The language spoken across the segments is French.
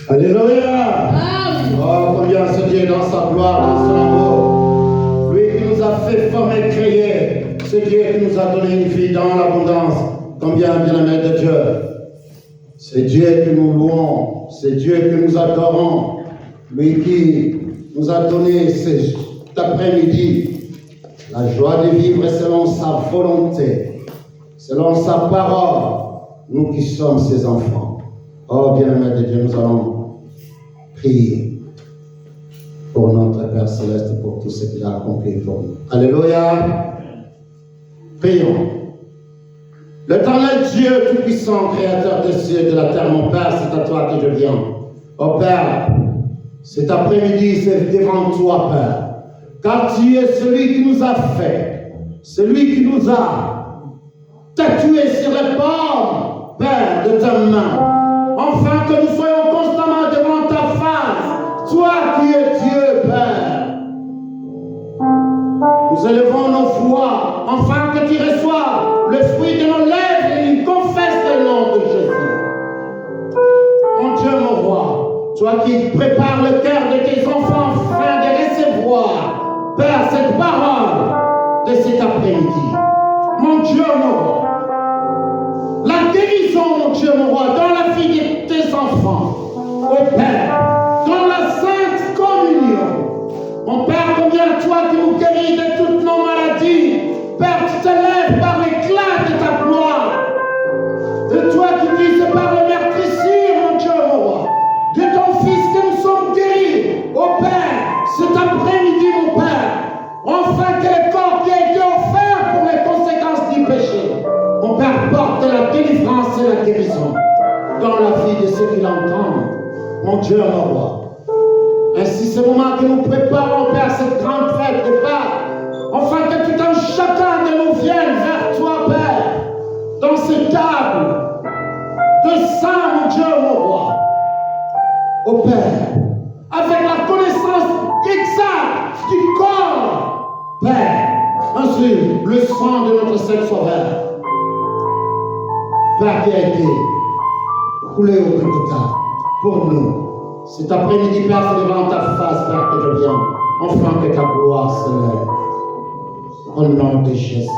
Alléluia. Oh, combien ce Dieu dans sa gloire, dans son amour. Lui qui nous a fait former, créer. Ce Dieu qui nous a donné une vie dans l'abondance. Combien bien-aimé de Dieu. C'est Dieu que nous louons. C'est Dieu que nous adorons. Lui qui nous a donné cet après-midi la joie de vivre selon sa volonté, selon sa parole. Nous qui sommes ses enfants. Oh, bien-aimé de Dieu, nous allons prier pour notre Père Céleste, pour tout ce qu'il a accompli pour nous. Alléluia. Prions. L'éternel Dieu Tout-Puissant, Créateur des cieux et de la terre, mon Père, c'est à toi que je viens. Oh Père, cet après-midi, c'est devant toi, Père. Car tu es celui qui nous a fait, celui qui nous a tatoués sur les paumes, Père, de ta main, afin que nous soyons constamment devant ta face, toi qui es Dieu, Père. Nous élevons nos voix, afin que tu reçoives le fruit de nos lèvres et nous confesse le nom de Jésus. Mon Dieu, mon roi, toi qui prépares le cœur de tes enfants afin de recevoir, Père, cette parole de cet après-midi. Mon Dieu, mon roi, la guérison, mon Dieu, mon roi, dans la vie de tes enfants, au Père, dans la sainte communion. Mon Père, combien toi qui nous guéris de toutes nos maladies, Père, tu te lèves par l'éclat de ta gloire. De toi qui dis par le meurtrissure, mon Dieu, mon roi, de ton Fils que nous sommes guéris, au Père, cet après-midi, mon Père, enfin que le corps qui a été offert pour les conséquences du péché, mon Père, porte la délivrance et la guérison dans la vie de ceux qui l'entendent, mon Dieu, mon roi. Ainsi, ce moment que nous préparons, Père, cette grande fête de Pâques, enfin que tout un chacun de nous vienne vers toi, Père, dans cette table de sang, mon Dieu, mon roi, au Père, avec la connaissance exacte du corps, Père, ainsi le sang de notre Seigneur Sauveur, Père, qui a été coulé au Golgotha pour nous. Cet après-midi, Père, c'est devant ta face, Père, que je viens, enfin que ta gloire se lève. Au nom de Jésus.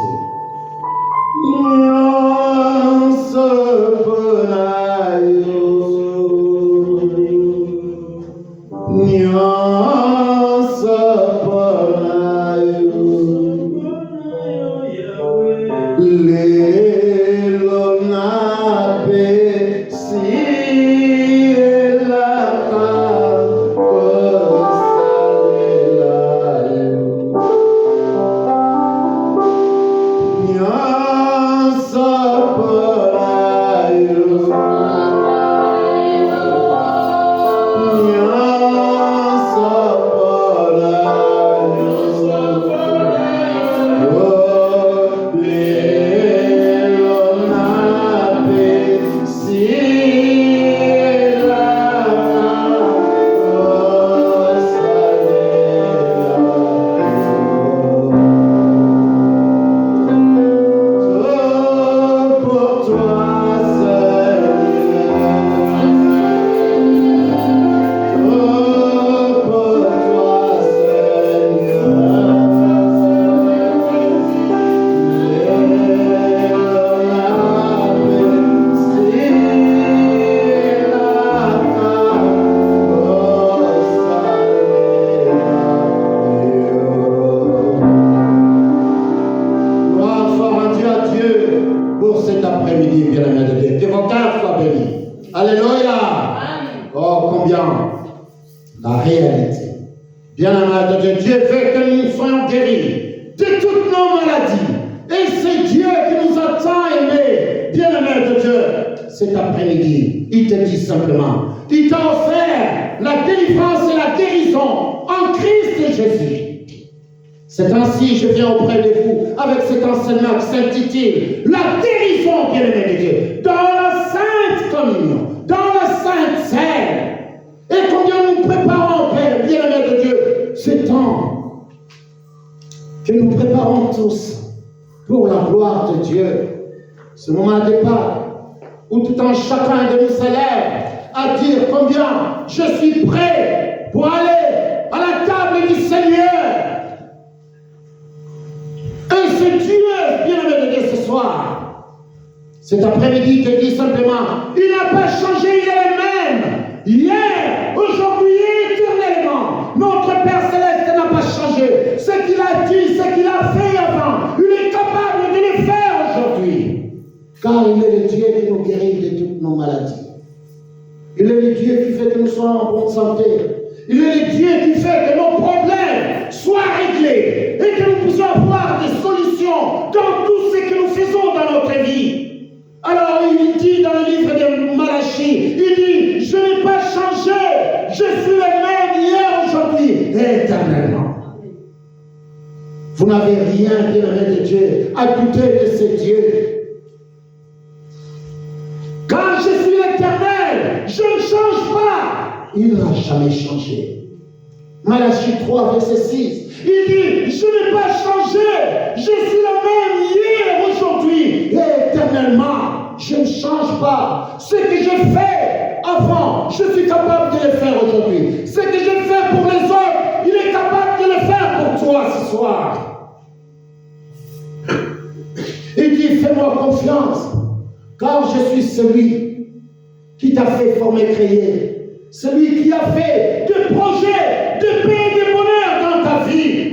C'est ainsi, je viens auprès de vous avec cet enseignement qui s'intitule La guérison, bien-aimé de Dieu, dans la sainte communion, dans la sainte scène. Et combien nous préparons, Père, bien-aimé de Dieu, ce temps que nous préparons tous pour la gloire de Dieu. Ce moment de Pâques, où tout un chacun de nous s'élève à dire combien je suis prêt pour aller à la table du Seigneur. Et ce Dieu, bien-aimé de Dieu ce soir, cet après-midi, te dit simplement, il n'a pas changé, il est le même. Hier, aujourd'hui, éternellement, notre Père Céleste n'a pas changé. Ce qu'il a dit, ce qu'il a fait avant, il est capable de le faire aujourd'hui. Car il est le Dieu qui nous guérit de toutes nos maladies. Il est le Dieu qui fait que nous soyons en bonne santé. Il est le Dieu qui fait que nos problèmes soient réglés et que nous puissions avoir des solutions dans tout ce que nous faisons dans notre vie. Alors il dit dans le livre de Malachie, il dit, je n'ai pas changé, je suis le même hier, aujourd'hui et éternellement. Vous n'avez rien, bien-aimé de Dieu, à douter de ce Dieu. Quand je suis l'éternel, je ne change pas. Il n'a jamais changé. Malachie 3, verset 6. Il dit, je n'ai pas changé, je suis le même hier, aujourd'hui et éternellement. Je ne change pas. Ce que j'ai fait avant, je suis capable de le faire aujourd'hui. Ce que j'ai fait pour les autres, il est capable de le faire pour toi ce soir. Il dit, fais-moi confiance, car je suis celui qui t'a fait former, créer, celui qui a fait des projets, de paix et de bonheur dans ta vie.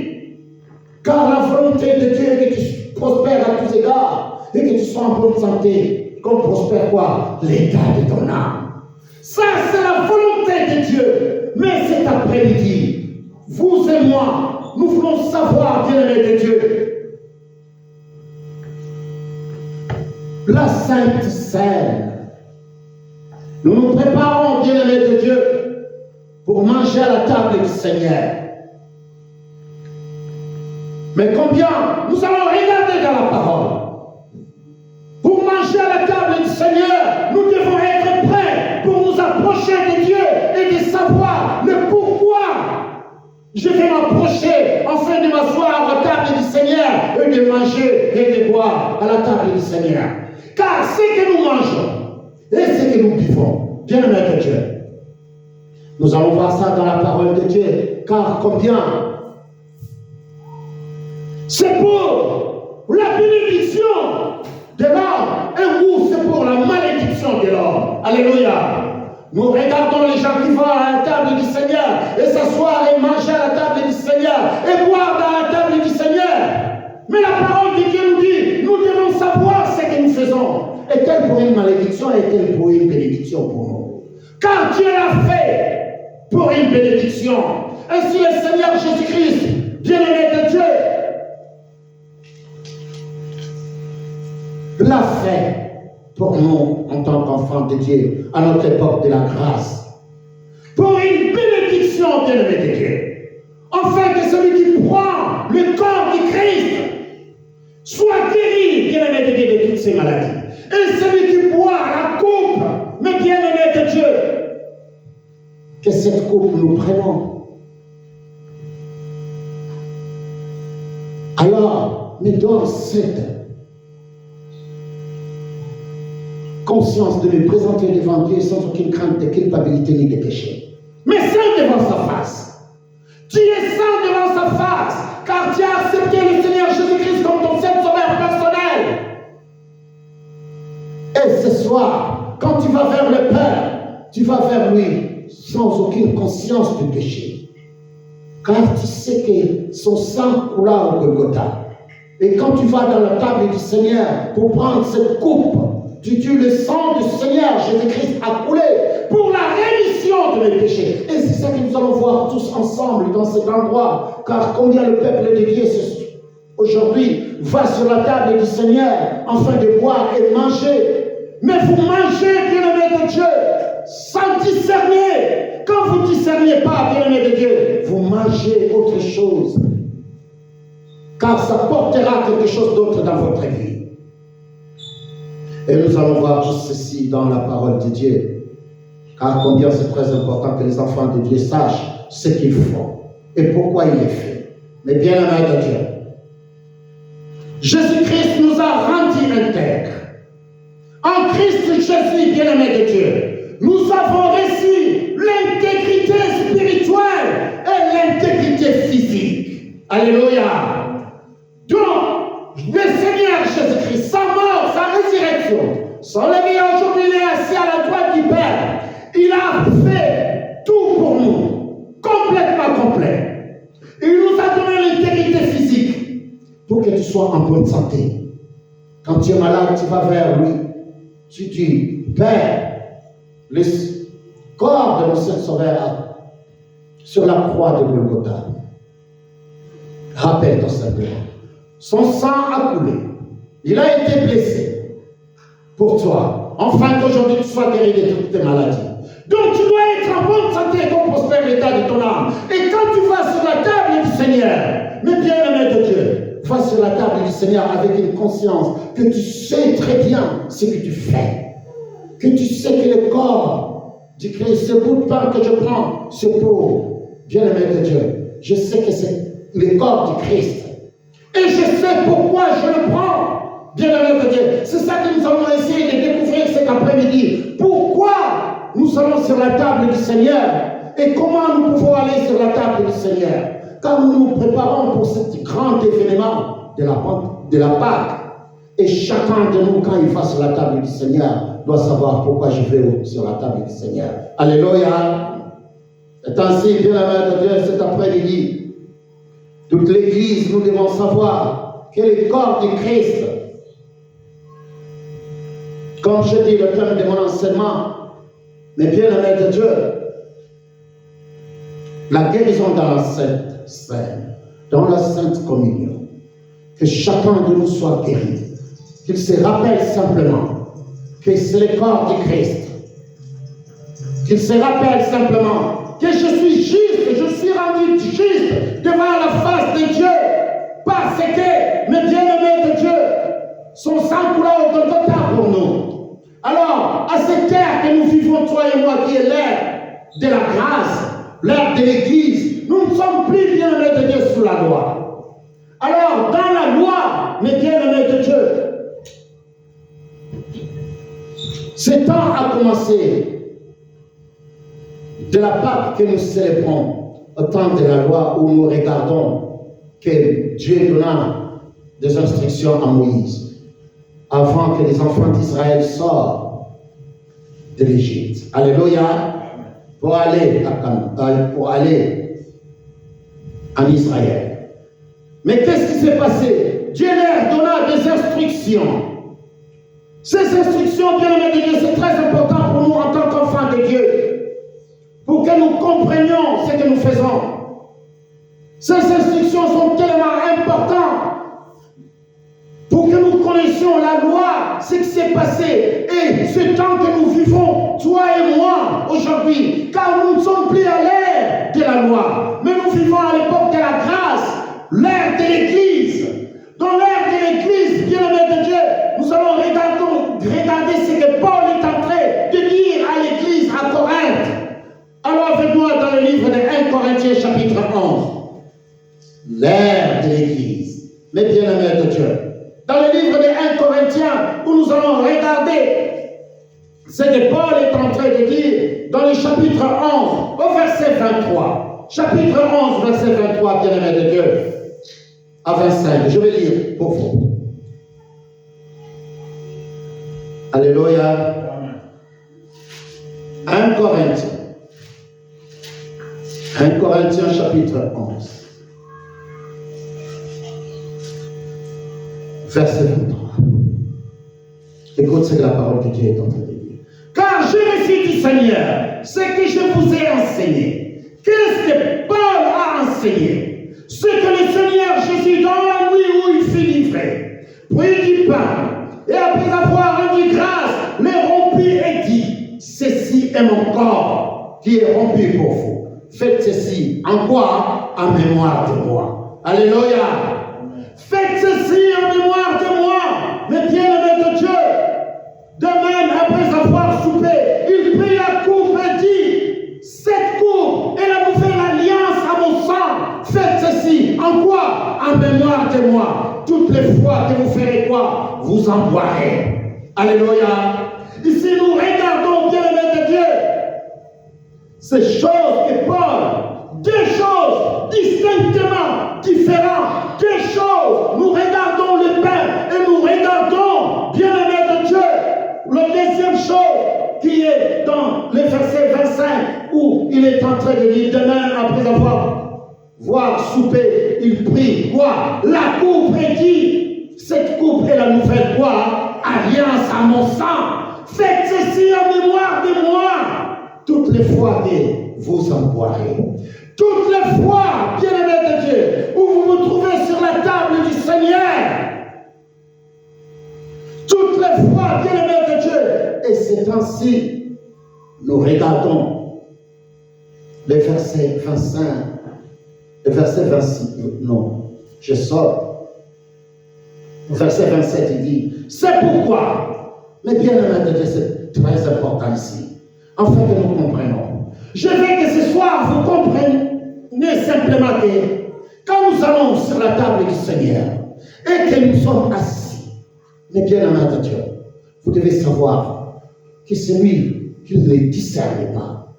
Car la volonté de Dieu est que tu prospères à tous égards et que tu sois en bonne santé. Qu'on prospère quoi? L'état de ton âme. Ça, c'est la volonté de Dieu. Mais cet après-midi, vous et moi, nous voulons savoir, bien-aimé de Dieu, la Sainte Seine. Nous nous préparons, bien-aimé de Dieu, pour manger à la table du Seigneur. Mais combien nous allons regarder dans la parole. Pour manger à la table du Seigneur, nous devons être prêts pour nous approcher de Dieu et de savoir le pourquoi je vais m'approcher afin de m'asseoir à la table du Seigneur et de manger et de boire à la table du Seigneur. Car ce que nous mangeons et ce que nous buvons, bien aimé de Dieu, nous allons voir ça dans la parole de Dieu. Car combien c'est pour la bénédiction de l'homme et où c'est pour la malédiction de l'homme. Alléluia. Nous regardons les gens qui vont à la table du Seigneur et s'asseoir et manger à la table du Seigneur et boire dans la table du Seigneur. Mais la parole de Dieu nous dit, nous devons savoir ce que nous faisons. Est-elle pour une malédiction, est-elle pour une bénédiction pour nous? Car Dieu l'a fait pour une bénédiction. Ainsi le Seigneur Jésus-Christ, bien-aimé de Dieu, l'a fait pour nous en tant qu'enfants de Dieu à notre époque de la grâce. Pour une bénédiction, bien-aimé de Dieu. Afin que celui qui prend le corps du Christ soit guéri, bien-aimé de Dieu, de toutes ses maladies. Et celui qui boit la coupe, mais bien-aimé de Dieu, que cette coupe nous prenons. Alors, nous donnons cette conscience de me présenter devant Dieu sans aucune crainte de culpabilité ni de péché. Mais saint devant sa face. Tu es saint devant sa face, car tu as accepté le Seigneur Jésus-Christ comme ton seul sauveur personnel. Et ce soir, quand tu vas vers le Père, tu vas vers lui sans aucune conscience du péché. Car tu sais que son sang coula au Golgotha. Et quand tu vas dans la table du Seigneur pour prendre cette coupe, tu dis le sang du Seigneur Jésus-Christ a coulé pour la rémission de mes péchés. Et c'est ça que nous allons voir tous ensemble dans cet endroit. Car combien le peuple de Dieu aujourd'hui va sur la table du Seigneur afin de boire et manger. Mais vous mangez, bien-aimé de Dieu, sans discerner. Quand vous ne discernez pas, bien-aimé de Dieu, vous mangez autre chose. Car ça portera quelque chose d'autre dans votre vie. Et nous allons voir tout ceci dans la parole de Dieu. Car combien c'est très important que les enfants de Dieu sachent ce qu'ils font et pourquoi il est fait. Mais bien aimé de Dieu, Jésus-Christ nous a rendus intègres En Christ Jésus, bien-aimé de Dieu, nous avons reçu l'intégrité spirituelle et l'intégrité physique. Alléluia. Donc, le Seigneur Jésus-Christ, sa mort, sa résurrection, son lever aujourd'hui, il est assis à la droite du Père. Il a fait tout pour nous, complètement complet. Il nous a donné l'intégrité physique pour que tu sois en bonne santé. Quand tu es malade, tu vas vers lui. Tu dis, Père, le corps de mon Sauveur sur la croix de Golgotha. Rappelle-toi simplement. Son sang a coulé. Il a été blessé pour toi. Enfin qu'aujourd'hui tu sois guéri de toutes tes maladies. Donc tu dois être en bonne santé et qu'on prospère l'état de ton âme. Et quand tu vas sur la table du Seigneur, mes bien-aimés de Dieu, va sur la table du Seigneur avec une conscience que tu sais très bien ce que tu fais. Que tu sais que le corps du Christ, ce bout de pain que je prends, ce pot, bien-aimé de Dieu, je sais que c'est le corps du Christ. Et je sais pourquoi je le prends, bien-aimé de Dieu. C'est ça que nous allons essayer de découvrir cet après-midi. Pourquoi nous allons sur la table du Seigneur et comment nous pouvons aller sur la table du Seigneur. Car nous nous préparons pour ce grand événement de la Pâque. Et chacun de nous, quand il va sur la table du Seigneur, doit savoir pourquoi je vais sur la table du Seigneur. Alléluia. C'est ainsi, bien-aimé de Dieu, cet après-midi, toute l'Église, nous devons savoir que le corps du Christ, comme je dis le thème de mon enseignement, mais bien-aimé de Dieu, la guérison dans la Sainte Seine, dans la Sainte Communion, que chacun de nous soit guéri, qu'il se rappelle simplement que c'est le corps du Christ, qu'il se rappelle simplement que je suis juste, je suis rendu juste devant la face de Dieu, parce que, mes bien-aimés de Dieu, son sang coula au Golgotha pour nous. Alors, à cette ère que nous vivons, toi et moi, qui est l'ère de la grâce, l'ère de l'Église, nous ne sommes plus bien-aimés de Dieu sous la loi. Alors, dans la loi, mes bien-aimés de Dieu, ce temps a commencé de la Pâque que nous célébrons au temps de la loi où nous regardons que Dieu donna des instructions à Moïse avant que les enfants d'Israël sortent de l'Égypte. Alléluia. Pour aller en Israël. Mais qu'est-ce qui s'est passé? Dieu leur donna des instructions. Ces instructions, bien-aimés de Dieu, c'est très important pour nous en tant qu'enfants de Dieu, pour que nous comprenions ce que nous faisons. Ces instructions sont tellement importantes pour que nous connaissions la loi, ce qui s'est passé et ce temps que nous vivons, toi et moi, aujourd'hui, car nous ne sommes plus à l'ère de la loi, mais nous vivons à l'époque de la grâce, l'ère de l'Église. Dans l'ère de l'Église, bien-aimé de Dieu, nous allons regarder ce que Paul est en train de dire à l'Église à Corinthe. Alors avec moi dans le livre de 1 Corinthiens chapitre 11, l'ère de l'Église, mes bien-aimés de Dieu. Dans le livre de 1 Corinthiens, où nous allons regarder ce que Paul est en train de dire dans le chapitre 11, au verset 23. Chapitre 11, verset 23, bien-aimés de Dieu, à 25. Je vais lire pour vous. Alléluia. 1 Corinthiens. 1 Corinthiens, chapitre 11. Verset 23. Écoute ce que la parole de Dieu est en train de dire. Car j'ai reçu du Seigneur ce que je vous ai enseigné. Qu'est-ce que Paul a enseigné? Ce que le Seigneur Jésus, dans la nuit où il fut livré, prit du pain, et après avoir rendu grâce, le rompit et dit, ceci est mon corps qui est rompu pour vous. Faites ceci. En quoi? En mémoire de moi. Alléluia. Faites ceci en mémoire de moi, mes bien-aimés de Dieu. De même, après avoir soupé, il prit la coupe et dit, cette coupe est la nouvelle alliance à mon sang. Faites ceci. En quoi? En mémoire de moi. Toutes les fois que vous ferez quoi? Vous en boirez. Alléluia. Ici, nous regardons bien aimé de Dieu. Ces choses que Paul, deux choses distinctement différentes, deux choses. Nous regardons le pain et nous regardons bien aimé de Dieu. La deuxième chose qui est dans le verset 25 où il est en train de dire demain après avoir soupé, il prie quoi? La coupe est dit. Cette coupe est la nouvelle quoi? Alliance à mon sang. Faites ceci en mémoire de moi. Toutes les fois que vous en boirez. Toutes les fois, bien-aimés de Dieu, où vous vous trouvez sur la table du Seigneur. Toutes les fois, bien-aimés de Dieu. Et c'est ainsi, nous regardons les versets 25, le verset 26, non, je sors. Verset 27, il dit, c'est pourquoi, mais bien-aimés de Dieu, c'est très important ici. Afin que nous comprenions. Je veux que ce soir, vous compreniez simplement que quand nous allons sur la table du Seigneur et que nous sommes assis, mais bien aimé de Dieu, vous devez savoir que celui qui ne les discerne pas,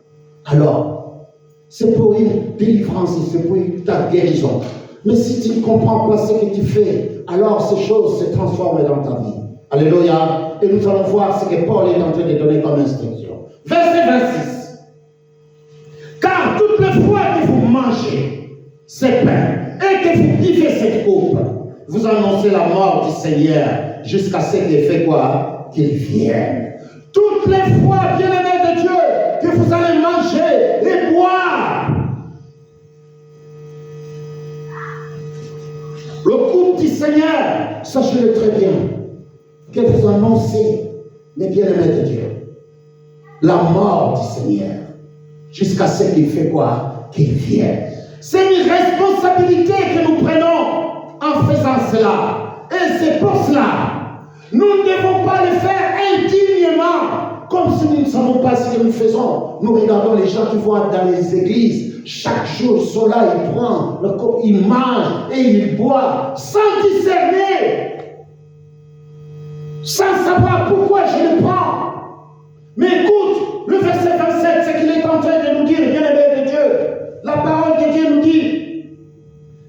alors, c'est pour une délivrance, c'est pour ta guérison. Mais si tu ne comprends pas ce que tu fais, alors ces choses se transforment dans ta vie. Alléluia. Et nous allons voir ce que Paul est en train de donner comme instruction. Verset 26. Car toutes les fois que vous mangez ce pain et que vous buvez cette coupe, vous annoncez la mort du Seigneur jusqu'à ce qu'il fait quoi? Qu'il vienne. Toutes les fois, bien-aimés de Dieu, que vous allez manger et boire le coupe du Seigneur, sachez-le très bien, que vous annoncez, les bien-aimés de Dieu, la mort du Seigneur, jusqu'à ce qu'il fait quoi? Qu'il vienne. C'est une responsabilité que nous prenons en faisant cela. Et c'est pour cela, nous ne devons pas le faire indignement, comme si nous ne savons pas ce que nous faisons. Nous regardons les gens qui vont dans les églises, chaque jour, ils sont là, ils prennent le corps, ils mangent et ils boivent, sans discerner, sans savoir pourquoi je le prends. Mais écoute, le verset 27, c'est qu'il est en train de nous dire, bien-aimé de Dieu, la parole de Dieu nous dit,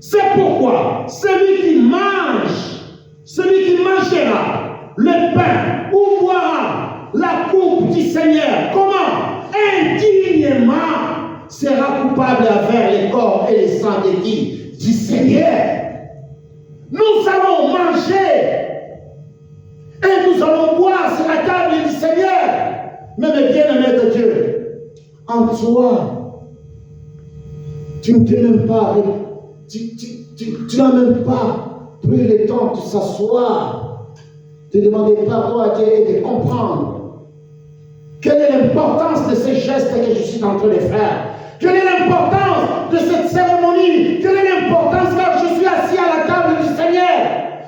c'est pourquoi celui qui mangera le pain ou boira la coupe du Seigneur, comment? Indignement, sera coupable envers les corps et les sangs de qui? Du Seigneur. Nous allons manger et nous allons boire sur la table du Seigneur. Mais mes bien-aimés de Dieu, en toi, tu ne t'es même pas, tu n'as même pas pris le temps de s'asseoir, de demander pardon à Dieu et de comprendre quelle est l'importance de ces gestes que je suis en train de faire. Quelle est l'importance de cette cérémonie? Quelle est l'importance quand je suis assis à la table du Seigneur?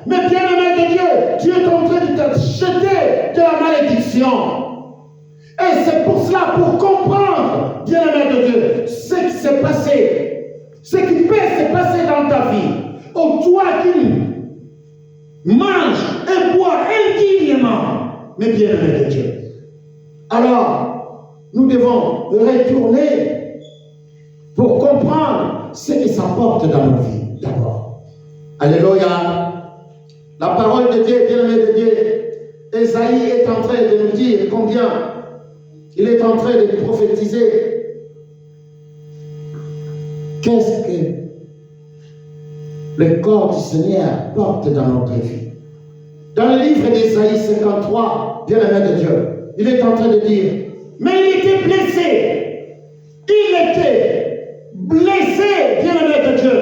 Mais bien-aimé de Dieu, Dieu est en train de te jeter de la malédiction. Et c'est pour cela, pour comprendre, bien-aimé de Dieu, ce qui s'est passé, ce qui peut se passer dans ta vie, ou toi qui manges et bois indignement, mais bien-aimé de Dieu. Alors, nous devons retourner pour comprendre ce qui s'apporte dans nos vies, d'abord. Alléluia. La parole de Dieu, bien-aimé de Dieu, Esaïe est en train de nous dire combien il est en train de prophétiser. Qu'est-ce que le corps du Seigneur porte dans notre vie? Dans le livre d'Esaïe 53, bien-aimé de Dieu, il est en train de dire, mais il était blessé. Il était blessé, bien-aimé de Dieu.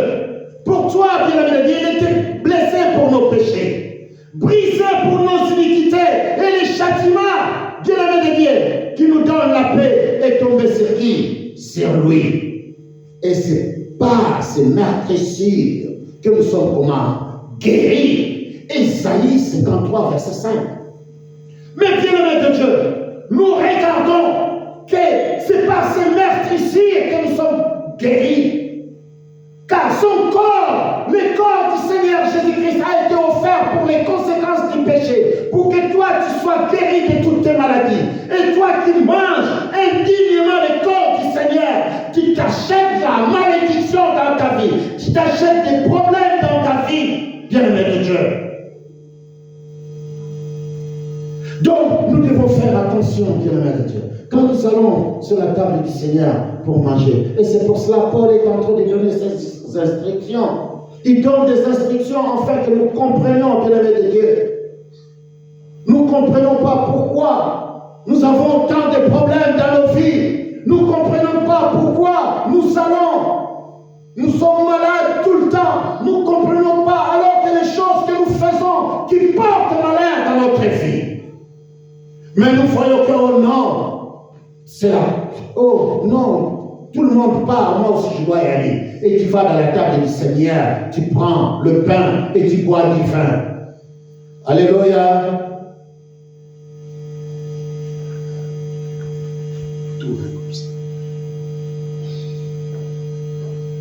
Pour toi, bien-aimé de Dieu, il était blessé pour nos péchés, brisé pour nos iniquités, et les châtiments, bien-aimé de Dieu, qui nous donne la paix, est tombé sur qui? Sur lui. Et c'est par ces meurtrissures que nous sommes comment? Guéris. Esaïe 53, verset 5. Mais bien-aimé de Dieu, nous regardons que c'est par ces meurtrissures que nous sommes guéris. Car son corps, le corps du Seigneur Jésus-Christ a été offert pour les conséquences du péché, pour que toi tu sois t'achètes des problèmes dans ta vie, bien-aimé de Dieu. Donc, nous devons faire attention, bien-aimé de Dieu. Quand nous allons sur la table du Seigneur pour manger, et c'est pour cela que Paul est en train de donner ses instructions. Il donne des instructions afin que nous comprenions, bien-aimé de Dieu. Nous ne comprenons pas pourquoi nous avons autant de problèmes dans nos vies. Nous ne comprenons pas pourquoi nous sommes malades tout le temps. Nous ne comprenons pas alors que les choses que nous faisons qui portent malheur dans notre vie. Mais nous voyons que, oh non, c'est là. Oh non, tout le monde part, moi aussi je dois y aller. Et tu vas dans la table du Seigneur, tu prends le pain et tu bois du vin. Alléluia.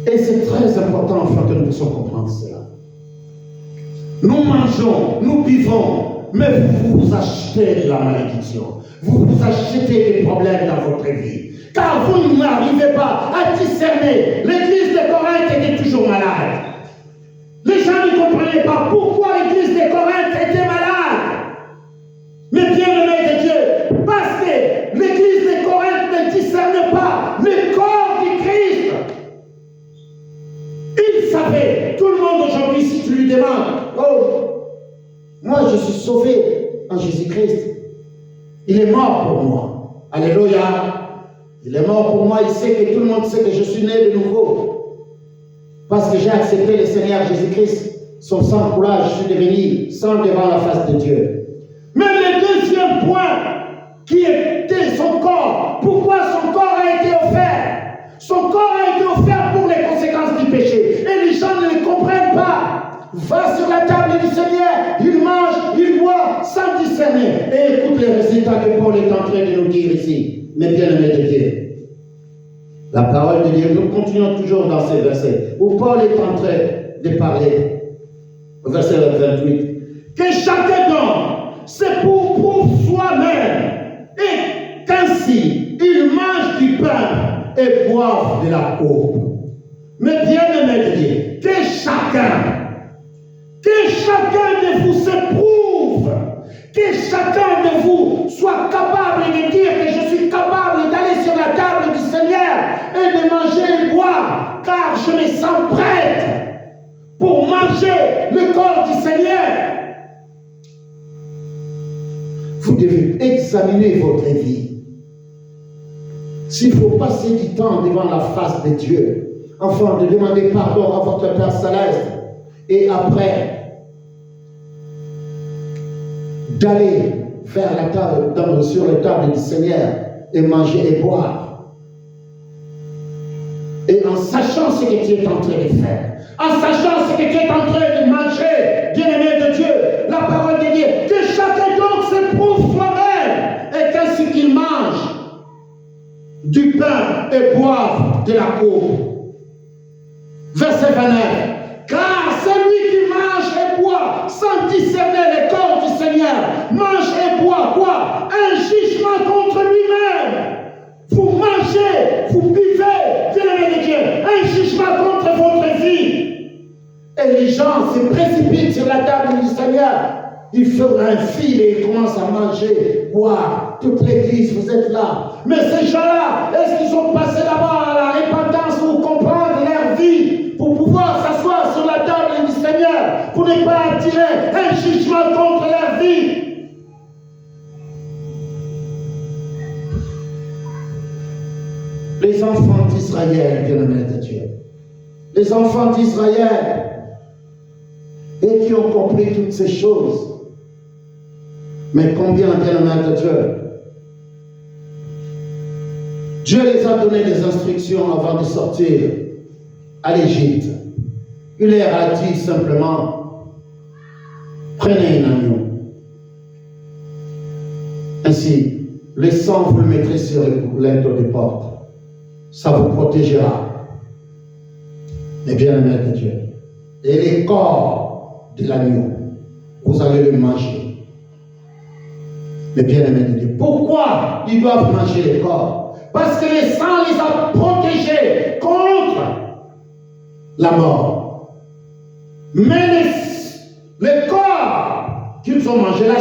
Et c'est très important afin que nous puissions comprendre cela. Nous mangeons, nous buvons, mais vous achetez la malédiction. Vous achetez des problèmes dans votre vie. Car vous n'arrivez pas à discerner. L'église de Corinthe était toujours malade. Les gens ne comprenaient pas pourquoi l'église de Corinthe était malade. Mais bien aimé de Dieu, parce que l'église de Corinthe ne discernait pas le corps du Christ. Il savait, tout le monde aujourd'hui, si tu lui demandes, oh, moi je suis sauvé en Jésus-Christ. Il est mort pour moi. Alléluia. Il est mort pour moi. Il sait que tout le monde sait que je suis né de nouveau. Parce que j'ai accepté le Seigneur Jésus-Christ. Son sang coula, je suis devenu saint devant la face de Dieu. Mais le deuxième point, qui était son corps. Pourquoi son corps a été offert? Son corps a été offert pour les conséquences du péché. Et les gens ne le comprennent pas. Va sur la table du Seigneur, il mange, il boit, sans discerner. Et écoute les résultats que Paul est en train de nous dire ici. Mais bien aimé de Dieu. La parole de Dieu, nous continuons toujours dans ces versets où Paul est en train de parler. Verset 28. Que chacun donne, c'est pour soi-même. Et qu'ainsi, il mange du pain et boive de la coupe. Mais bien aimé de Dieu, que chacun de vous s'éprouve, que chacun de vous soit capable de dire que je suis capable d'aller sur la table du Seigneur et de manger et boire, car je me sens prête pour manger le corps du Seigneur. Vous devez examiner votre vie. S'il faut passer du temps devant la face de Dieu, afin de demander pardon à votre Père Céleste, et après d'aller faire la table, sur la table du Seigneur et manger et boire. Et en sachant ce que tu es en train de faire, en sachant ce que tu es en train de manger, bien-aimé de Dieu, la parole de Dieu, que chacun donc s'éprouve soi-même et qu'ainsi qu'il mange du pain et boive de la coupe. Verset 29. Car celui qui mange et boit sans discerner le corps du Seigneur, mange et boit quoi? Un jugement contre lui-même. Vous mangez, vous buvez, bien-aimé de Dieu, un jugement contre votre vie. Et les gens se précipitent sur la table du Seigneur. Ils font un fil et ils commencent à manger, boire. Toute l'église, vous êtes là. Mais ces gens-là, est-ce qu'ils sont passés d'abord à la repentance pour comprendre leur vie, pour pouvoir s'asseoir sur la table du Seigneur, pour ne pas attirer un jugement contre leur vie? Les enfants d'Israël, bien-aimés de Dieu, les enfants d'Israël, et qui ont compris toutes ces choses, mais combien, bien-aimés de Dieu, Dieu les a donné des instructions avant de sortir à l'Égypte. Il leur a dit simplement, prenez un agneau. Ainsi, le sang, vous le mettrez sur les linteaux des portes. Ça vous protégera. Mais bien aimé de Dieu. Et les corps de l'agneau, vous allez le manger. Mais bien aimé de Dieu. Pourquoi ils doivent manger les corps? Parce que le sang les a protégés contre la mort. Mais le corps qu'ils ont mangé, la